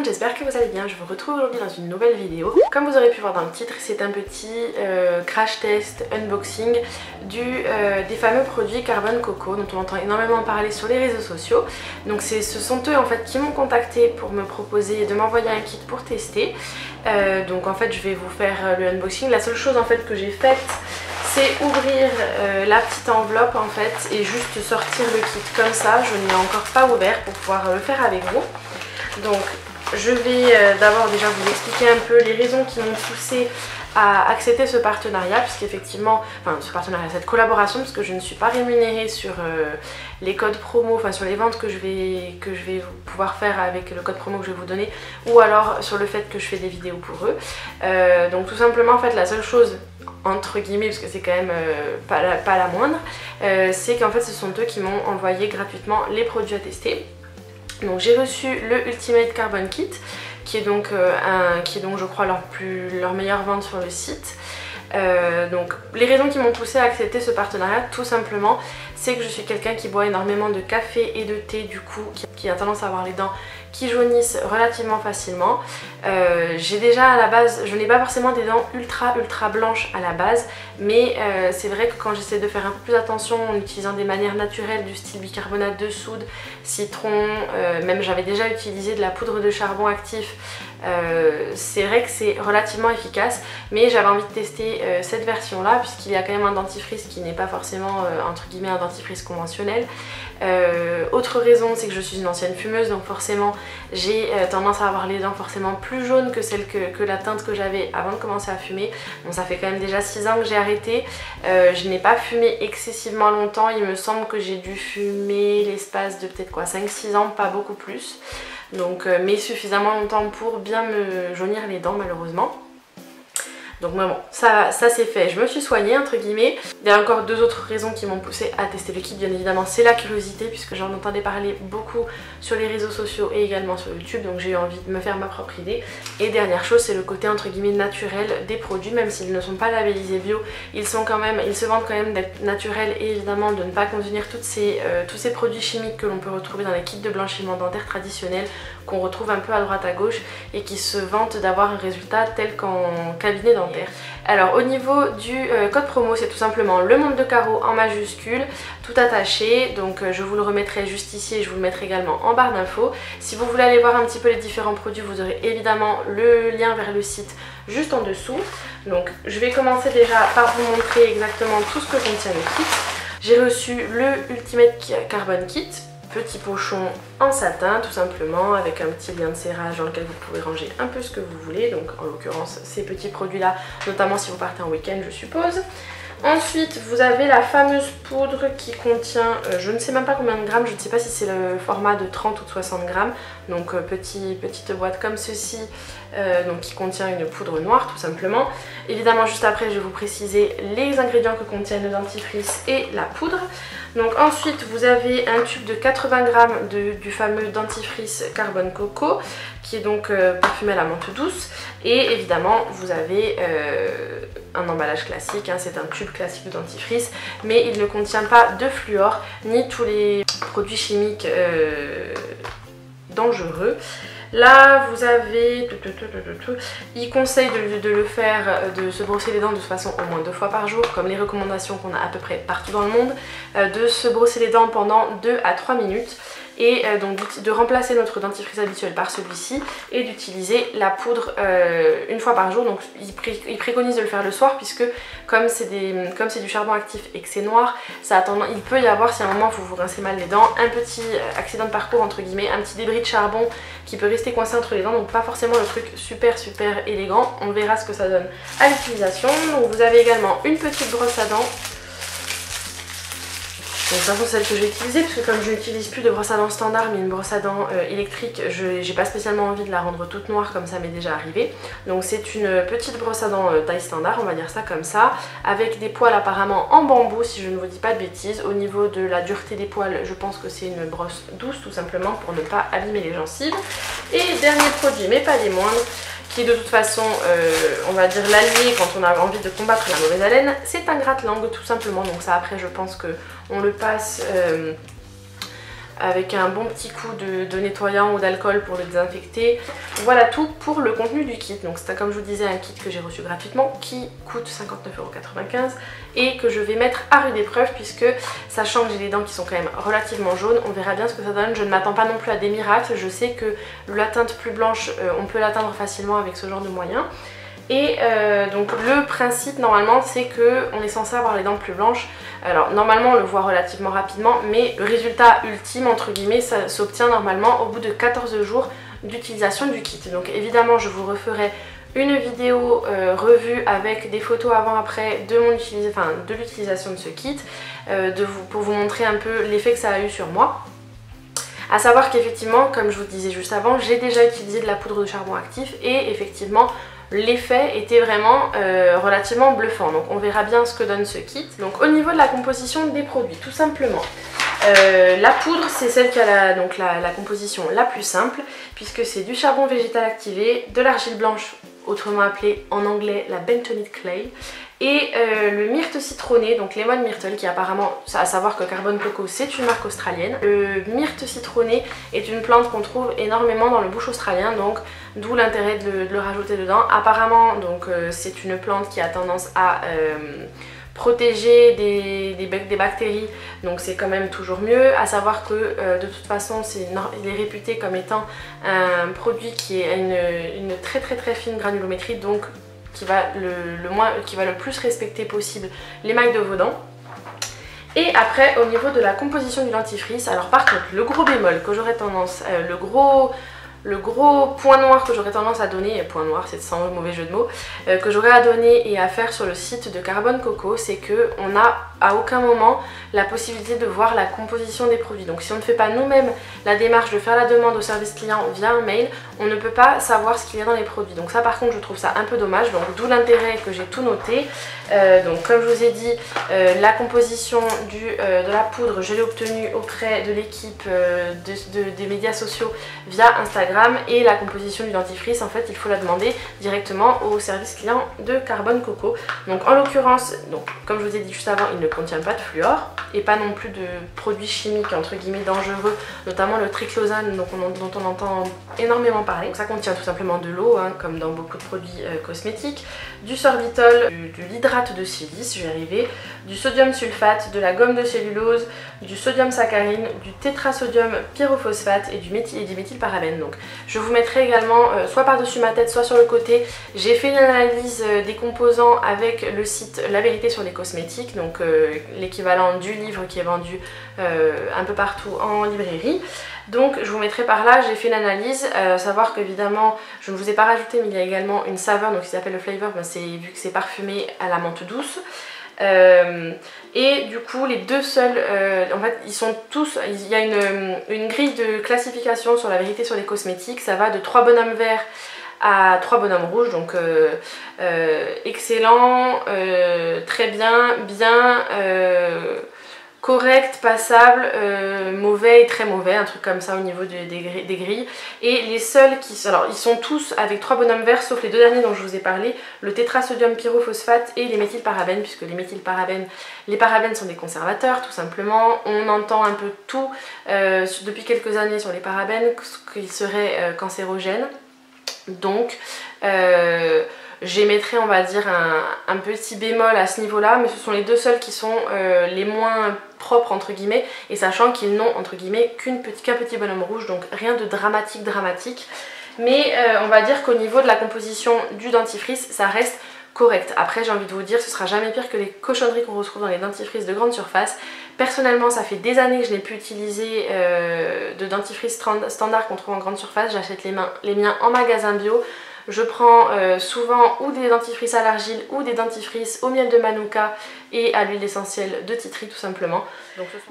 monde, j'espère que vous allez bien. Je vous retrouve aujourd'hui dans une nouvelle vidéo. Comme vous aurez pu voir dans le titre, c'est un petit crash test unboxing des fameux produits Carbone Coco dont on entend énormément parler sur les réseaux sociaux. Donc ce sont eux en fait qui m'ont contacté pour me proposer de m'envoyer un kit pour tester. Donc en fait je vais vous faire le unboxing. La seule chose en fait que j'ai faite, c'est ouvrir la petite enveloppe en fait et juste sortir le kit comme ça. Je ne l'ai encore pas ouvert pour pouvoir le faire avec vous. Donc je vais d'abord déjà vous expliquer un peu les raisons qui m'ont poussé à accepter ce partenariat, puisqu'effectivement, enfin ce partenariat, cette collaboration, parce que je ne suis pas rémunérée sur les codes promo, enfin sur les ventes que je vais pouvoir faire avec le code promo que je vais vous donner, ou alors sur le fait que je fais des vidéos pour eux. Donc tout simplement en fait la seule chose, entre guillemets, parce que c'est quand même pas la moindre, c'est qu'en fait ce sont eux qui m'ont envoyé gratuitement les produits à tester. Donc j'ai reçu le Ultimate Carbon Kit qui est donc je crois leur meilleure vente sur le site. Donc les raisons qui m'ont poussé à accepter ce partenariat, tout simplement, c'est que je suis quelqu'un qui boit énormément de café et de thé, du coup qui a tendance à avoir les dents qui jaunissent relativement facilement. J'ai déjà à la base, je n'ai pas forcément des dents ultra blanches à la base, mais c'est vrai que quand j'essaie de faire un peu plus attention en utilisant des manières naturelles du style bicarbonate de soude, citron, même j'avais déjà utilisé de la poudre de charbon actif, c'est vrai que c'est relativement efficace, mais j'avais envie de tester cette version là puisqu'il y a quand même un dentifrice qui n'est pas forcément entre guillemets un dentifrice conventionnel. Autre raison, c'est que je suis une ancienne fumeuse, donc forcément j'ai tendance à avoir les dents forcément plus jaunes que celle que la teinte que j'avais avant de commencer à fumer. Bon, ça fait quand même déjà 6 ans que j'ai arrêté. Je n'ai pas fumé excessivement longtemps, il me semble que j'ai dû fumer l'espace de peut-être quoi 5-6 ans, pas beaucoup plus. Donc, mais suffisamment longtemps pour bien me jaunir les dents malheureusement. Donc bon, ça c'est fait, je me suis soignée entre guillemets. Il y a encore deux autres raisons qui m'ont poussée à tester le kit, bien évidemment c'est la curiosité, puisque j'en entendais parler beaucoup sur les réseaux sociaux et également sur YouTube, donc j'ai eu envie de me faire ma propre idée. Et dernière chose, c'est le côté entre guillemets naturel des produits, même s'ils ne sont pas labellisés bio, ils se vendent quand même d'être naturels et évidemment de ne pas contenir tous ces produits chimiques que l'on peut retrouver dans les kits de blanchiment dentaire traditionnels, qu'on retrouve un peu à droite à gauche et qui se vantent d'avoir un résultat tel qu'en cabinet dentaire. Alors au niveau du code promo, c'est tout simplement le monde de carreaux en majuscule, tout attaché, donc je vous le remettrai juste ici et je vous le mettrai également en barre d'infos. Si vous voulez aller voir un petit peu les différents produits, vous aurez évidemment le lien vers le site juste en dessous. Donc je vais commencer déjà par vous montrer exactement tout ce que contient le kit. J'ai reçu le Ultimate Carbon Kit, petit pochon en satin tout simplement, avec un petit lien de serrage dans lequel vous pouvez ranger un peu ce que vous voulez, donc en l'occurrence ces petits produits là, notamment si vous partez en week-end je suppose. Ensuite vous avez la fameuse poudre qui contient, je ne sais même pas combien de grammes, je ne sais pas si c'est le format de 30 ou de 60 grammes, donc petite boîte comme ceci, donc qui contient une poudre noire tout simplement. Évidemment juste après je vais vous préciser les ingrédients que contiennent le dentifrice et la poudre. Donc ensuite vous avez un tube de 80 grammes du fameux dentifrice Carbone Coco qui est donc parfumé à la menthe douce, et évidemment vous avez un emballage classique, hein, c'est un tube classique de dentifrice, mais il ne contient pas de fluor ni tous les produits chimiques dangereux. Là vous avez, il conseille de le faire, de se brosser les dents de toute façon au moins 2 fois par jour, comme les recommandations qu'on a à peu près partout dans le monde, de se brosser les dents pendant 2 à 3 minutes. Et donc de remplacer notre dentifrice habituel par celui-ci et d'utiliser la poudre une fois par jour. Donc il préconise de le faire le soir, puisque comme c'est du charbon actif et que c'est noir, il peut y avoir, si à un moment vous vous rincez mal les dents, un petit accident de parcours entre guillemets, un petit débris de charbon qui peut rester coincé entre les dents, donc pas forcément le truc super élégant. On verra ce que ça donne à l'utilisation. Donc vous avez également une petite brosse à dents. Donc de toute façon celle que j'ai utilisée, parce que comme je n'utilise plus de brosse à dents standard mais une brosse à dents électrique, j'ai pas spécialement envie de la rendre toute noire comme ça m'est déjà arrivé. Donc c'est une petite brosse à dents taille standard, on va dire ça comme ça, avec des poils apparemment en bambou si je ne vous dis pas de bêtises. Au niveau de la dureté des poils, je pense que c'est une brosse douce tout simplement pour ne pas abîmer les gencives. Et dernier produit mais pas des moindres, qui est de toute façon, on va dire l'allié quand on a envie de combattre la mauvaise haleine, c'est un gratte-langue tout simplement. Donc ça après je pense qu'on le passe avec un bon petit coup de nettoyant ou d'alcool pour le désinfecter. Voilà tout pour le contenu du kit. Donc c'est comme je vous disais un kit que j'ai reçu gratuitement qui coûte 59,95 € et que je vais mettre à rude épreuve puisque sachant que j'ai les dents qui sont quand même relativement jaunes, on verra bien ce que ça donne. Je ne m'attends pas non plus à des miracles, je sais que la teinte plus blanche on peut l'atteindre facilement avec ce genre de moyens. Et donc le principe normalement c'est qu'on est censé avoir les dents plus blanches. Alors normalement on le voit relativement rapidement, mais le résultat ultime entre guillemets ça s'obtient normalement au bout de 14 jours d'utilisation du kit. Donc évidemment je vous referai une vidéo revue avec des photos avant-après de l'utilisation de ce kit, pour vous montrer un peu l'effet que ça a eu sur moi. A savoir qu'effectivement, comme je vous disais juste avant, j'ai déjà utilisé de la poudre de charbon actif et effectivement l'effet était vraiment relativement bluffant. Donc on verra bien ce que donne ce kit. Donc au niveau de la composition des produits, tout simplement. La poudre c'est celle qui a la composition la plus simple puisque c'est du charbon végétal activé, de l'argile blanche autrement appelée en anglais la bentonite clay et le myrte citronné, donc lemon myrtle qui apparemment, à savoir que Carbon Coco c'est une marque australienne. Le myrte citronné est une plante qu'on trouve énormément dans le bush australien, donc d'où l'intérêt de le rajouter dedans. Apparemment donc c'est une plante qui a tendance à protéger des bactéries, donc c'est quand même toujours mieux. À savoir que de toute façon il est réputé comme étant un produit qui a une très fine granulométrie, donc qui va le plus respecter possible l'émail de vos dents. Et après au niveau de la composition du dentifrice, alors par contre le gros bémol que j'aurais tendance, le gros point noir que j'aurais tendance à donner, point noir c'est sans mauvais jeu de mots, que j'aurais à donner et à faire sur le site de Carbon Coco, c'est que on n'a à aucun moment la possibilité de voir la composition des produits. Donc si on ne fait pas nous-mêmes la démarche de faire la demande au service client via un mail, on ne peut pas savoir ce qu'il y a dans les produits. Donc ça par contre je trouve ça un peu dommage, donc d'où l'intérêt que j'ai tout noté. Donc comme je vous ai dit, la composition de la poudre je l'ai obtenue auprès de l'équipe des médias sociaux via Instagram, et la composition du dentifrice en fait il faut la demander directement au service client de Carbon Coco. Donc en l'occurrence, comme je vous ai dit juste avant, il ne contient pas de fluor et pas non plus de produits chimiques entre guillemets dangereux, notamment le triclosane dont on entend énormément parler. Donc ça contient tout simplement de l'eau, hein, comme dans beaucoup de produits cosmétiques, du sorbitol, de l'hydrate de silice, je vais y arriver, du sodium sulfate, de la gomme de cellulose, du sodium saccharine, du tétrasodium pyrophosphate et du méthylparabène. Donc je vous mettrai également soit par-dessus ma tête, soit sur le côté. J'ai fait une analyse des composants avec le site La Vérité sur les cosmétiques, donc l'équivalent du livre qui est vendu un peu partout en librairie. Donc je vous mettrai par là, j'ai fait l'analyse, savoir qu'évidemment je ne vous ai pas rajouté mais il y a également une saveur donc qui s'appelle le flavor, ben vu que c'est parfumé à la menthe douce. Et du coup les deux seuls, en fait ils sont tous, il y a une grille de classification sur La Vérité sur les cosmétiques, ça va de 3 bonhommes verts à 3 bonhommes rouges, donc excellent, très bien, bien, correct, passable, mauvais et très mauvais, un truc comme ça au niveau des grilles. Et les seuls alors ils sont tous avec 3 bonhommes verts sauf les deux derniers dont je vous ai parlé, le tétrasodium pyrophosphate et les méthylparabènes, puisque les parabènes sont des conservateurs tout simplement. On entend un peu tout depuis quelques années sur les parabènes, qu'ils seraient cancérogènes. Donc j'émettrai on va dire un petit bémol à ce niveau là, mais ce sont les deux seuls qui sont les moins propres entre guillemets, et sachant qu'ils n'ont entre guillemets qu'un petit bonhomme rouge, donc rien de dramatique. Mais on va dire qu'au niveau de la composition du dentifrice ça reste correct. Après j'ai envie de vous dire, ce sera jamais pire que les cochonneries qu'on retrouve dans les dentifrices de grande surface. Personnellement ça fait des années que je n'ai plus utilisé de dentifrice standard qu'on trouve en grande surface. J'achète les miens en magasin bio. Je prends souvent ou des dentifrices à l'argile ou des dentifrices au miel de manuka et à l'huile essentielle de titri tout simplement.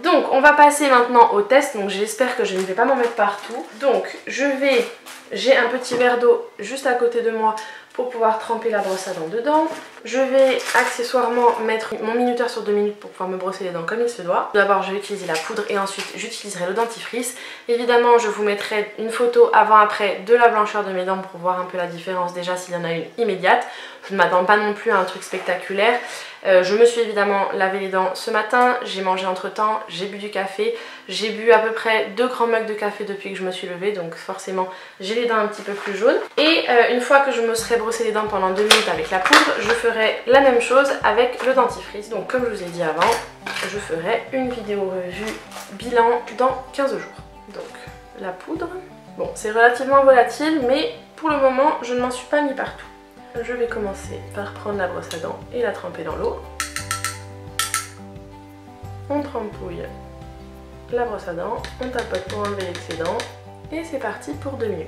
Donc on va passer maintenant au test, donc j'espère que je ne vais pas m'en mettre partout. Donc j'ai un petit verre d'eau juste à côté de moi pour pouvoir tremper la brosse à dents dedans. Je vais accessoirement mettre mon minuteur sur 2 minutes pour pouvoir me brosser les dents comme il se doit. D'abord je vais utiliser la poudre et ensuite j'utiliserai le dentifrice. Évidemment je vous mettrai une photo avant-après de la blancheur de mes dents pour voir un peu la différence déjà s'il y en a une immédiate. je ne m'attends pas non plus à un truc spectaculaire. Je me suis évidemment lavé les dents ce matin, j'ai mangé entre temps, j'ai bu du café, j'ai bu à peu près 2 grands mugs de café depuis que je me suis levée, donc forcément j'ai les dents un petit peu plus jaunes. Et une fois que je me serai brossé les dents pendant 2 minutes avec la poudre, je ferai la même chose avec le dentifrice. Donc comme je vous ai dit avant, je ferai une vidéo revue bilan dans 15 jours. Donc la poudre, bon c'est relativement volatile mais pour le moment je ne m'en suis pas mis partout. Je vais commencer par prendre la brosse à dents et la tremper dans l'eau. On trempouille la brosse à dents, on tapote pour enlever l'excédent et c'est parti pour 2 minutes.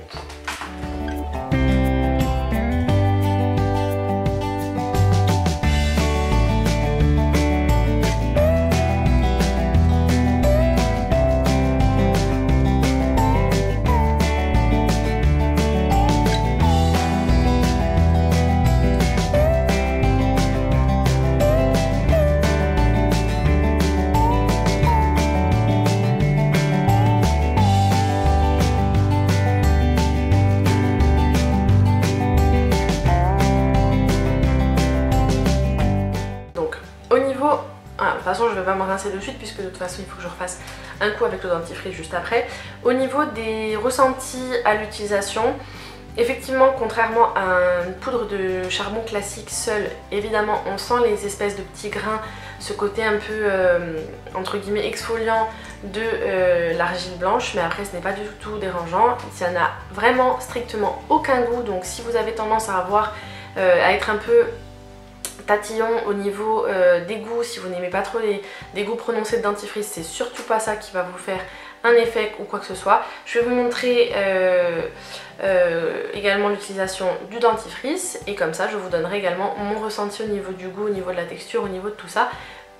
De toute façon je vais pas me rincer de suite puisque de toute façon il faut que je refasse un coup avec le dentifrice juste après. Au niveau des ressentis à l'utilisation, effectivement contrairement à une poudre de charbon classique seule, évidemment on sent les espèces de petits grains, ce côté un peu entre guillemets exfoliant de l'argile blanche, mais après ce n'est pas du tout dérangeant, ça n'a vraiment strictement aucun goût. Donc si vous avez tendance à à être un peu tatillon au niveau des goûts, si vous n'aimez pas trop des goûts prononcés de dentifrice, c'est surtout pas ça qui va vous faire un effet ou quoi que ce soit. Je vais vous montrer également l'utilisation du dentifrice et comme ça je vous donnerai également mon ressenti au niveau du goût, au niveau de la texture, au niveau de tout ça,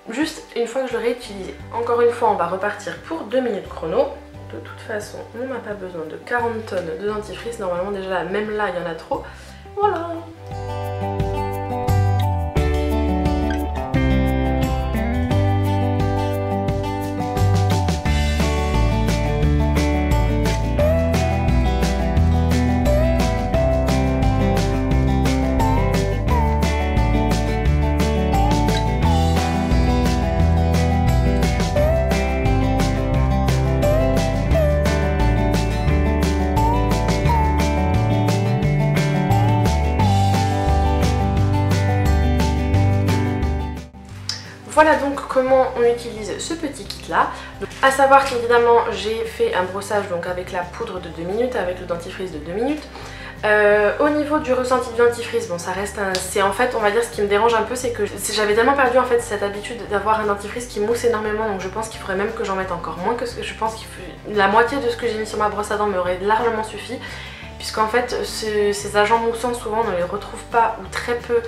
juste une fois que je l'aurai utilisé. Encore une fois on va repartir pour 2 minutes chrono. De toute façon on n'a pas besoin de 40 tonnes de dentifrice, normalement déjà même là il y en a trop. Voilà. Voilà donc comment on utilise ce petit kit là. A savoir qu'évidemment j'ai fait un brossage donc avec la poudre de 2 minutes, avec le dentifrice de 2 minutes. Au niveau du ressenti du dentifrice, bon ça reste c'est en fait on va dire ce qui me dérange un peu, c'est que j'avais tellement perdu en fait cette habitude d'avoir un dentifrice qui mousse énormément, donc je pense qu'il faudrait même que j'en mette encore moins que ce que je pense la moitié de ce que j'ai mis sur ma brosse à dents m'aurait largement suffi. Puisqu'en fait ces agents moussants souvent on ne les retrouve pas ou très peu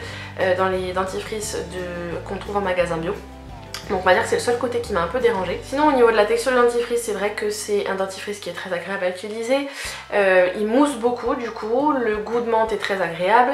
dans les dentifrices qu'on trouve en magasin bio. Donc on va dire que c'est le seul côté qui m'a un peu dérangée. Sinon au niveau de la texture du dentifrice, c'est vrai que c'est un dentifrice qui est très agréable à utiliser. Il mousse beaucoup du coup, le goût de menthe est très agréable.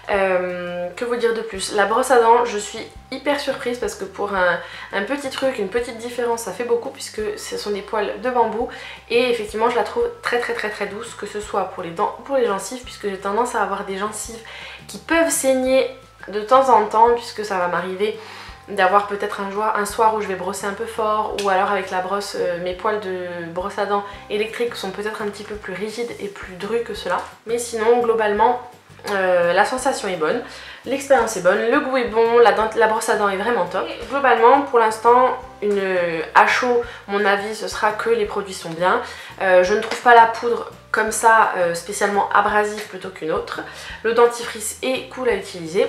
Que vous dire de plus? La brosse à dents, je suis hyper surprise parce que pour un petit truc, une petite différence, ça fait beaucoup puisque ce sont des poils de bambou et effectivement je la trouve très douce, que ce soit pour les dents ou pour les gencives, puisque j'ai tendance à avoir des gencives qui peuvent saigner de temps en temps, puisque ça va m'arriver d'avoir peut-être un soir où je vais brosser un peu fort, ou alors avec la brosse, mes poils de brosse à dents électriques sont peut-être un petit peu plus rigides et plus drus que cela. Mais sinon globalement la sensation est bonne, l'expérience est bonne, le goût est bon, la brosse à dents est vraiment top. Et globalement pour l'instant à chaud mon avis ce sera que les produits sont bien. Je ne trouve pas la poudre comme ça spécialement abrasive plutôt qu'une autre. Le dentifrice est cool à utiliser.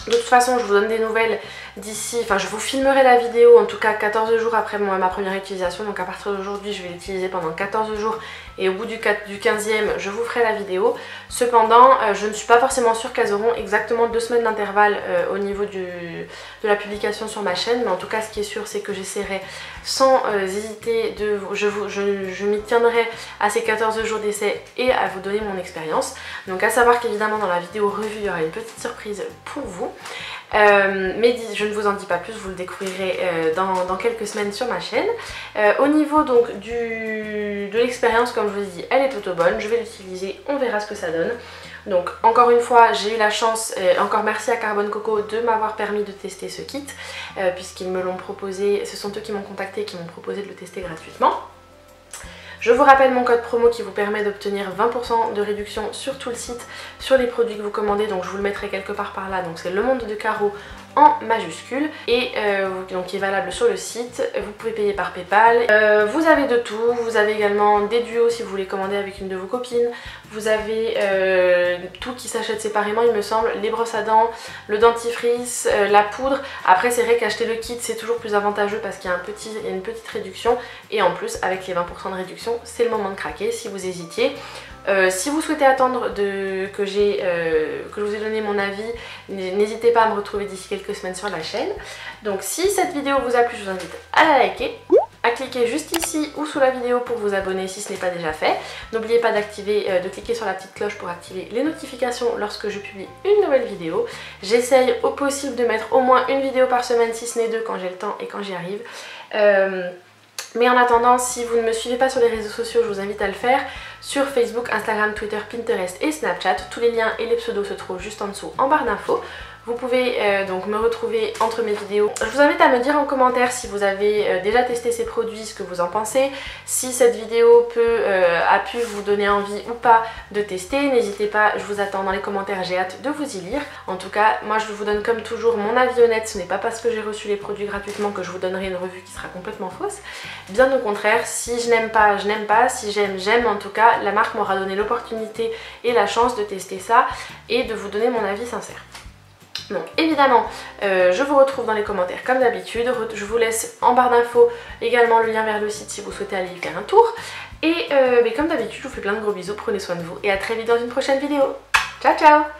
De toute façon je vous donne des nouvelles d'ici, enfin je vous filmerai la vidéo en tout cas 14 jours après ma première utilisation. Donc à partir d'aujourd'hui je vais l'utiliser pendant 14 jours et au bout du 15e je vous ferai la vidéo. Cependant je ne suis pas forcément sûre qu'elles auront exactement 2 semaines d'intervalle au niveau de la publication sur ma chaîne. Mais en tout cas ce qui est sûr c'est que j'essaierai sans hésiter je m'y tiendrai à ces 14 jours d'essai et à vous donner mon expérience. Donc à savoir qu'évidemment dans la vidéo revue il y aura une petite surprise pour vous. Mais je ne vous en dis pas plus, vous le découvrirez dans quelques semaines sur ma chaîne. Au niveau donc de l'expérience, comme je vous ai dit, elle est plutôt bonne, je vais l'utiliser, on verra ce que ça donne. Donc encore une fois, j'ai eu la chance, encore merci à Carbone Coco de m'avoir permis de tester ce kit, puisqu'ils me l'ont proposé, ce sont eux qui m'ont contacté et qui m'ont proposé de le tester gratuitement. Je vous rappelle mon code promo qui vous permet d'obtenir 20% de réduction sur tout le site, sur les produits que vous commandez, donc je vous le mettrai quelque part par là, donc c'est Le Monde de Caro en majuscule, et donc qui est valable sur le site. Vous pouvez payer par PayPal, vous avez de tout, vous avez également des duos si vous voulez commander avec une de vos copines, vous avez tout qui s'achète séparément il me semble, les brosses à dents, le dentifrice, la poudre. Après c'est vrai qu'acheter le kit c'est toujours plus avantageux parce qu'il y a une petite réduction, et en plus avec les 20% de réduction c'est le moment de craquer si vous hésitiez. Si vous souhaitez attendre que je vous ai donné mon avis, n'hésitez pas à me retrouver d'ici quelques semaines sur la chaîne. Donc si cette vidéo vous a plu, je vous invite à la liker, à cliquer juste ici ou sous la vidéo pour vous abonner si ce n'est pas déjà fait. N'oubliez pas de cliquer sur la petite cloche pour activer les notifications lorsque je publie une nouvelle vidéo. J'essaye au possible de mettre au moins une vidéo par semaine, si ce n'est deux quand j'ai le temps et quand j'y arrive. Mais en attendant, si vous ne me suivez pas sur les réseaux sociaux, je vous invite à le faire sur Facebook, Instagram, Twitter, Pinterest et Snapchat. Tous les liens et les pseudos se trouvent juste en dessous en barre d'infos. Vous pouvez donc me retrouver entre mes vidéos. Je vous invite à me dire en commentaire si vous avez déjà testé ces produits, ce que vous en pensez. Si cette vidéo a pu vous donner envie ou pas de tester, n'hésitez pas, je vous attends dans les commentaires, j'ai hâte de vous y lire. En tout cas, moi je vous donne comme toujours mon avis honnête, ce n'est pas parce que j'ai reçu les produits gratuitement que je vous donnerai une revue qui sera complètement fausse. Bien au contraire, si je n'aime pas, je n'aime pas, si j'aime, j'aime. En tout cas, la marque m'aura donné l'opportunité et la chance de tester ça et de vous donner mon avis sincère. Donc évidemment, je vous retrouve dans les commentaires comme d'habitude. Je vous laisse en barre d'infos également le lien vers le site si vous souhaitez aller y faire un tour. Et comme d'habitude, je vous fais plein de gros bisous, prenez soin de vous et à très vite dans une prochaine vidéo. Ciao ciao!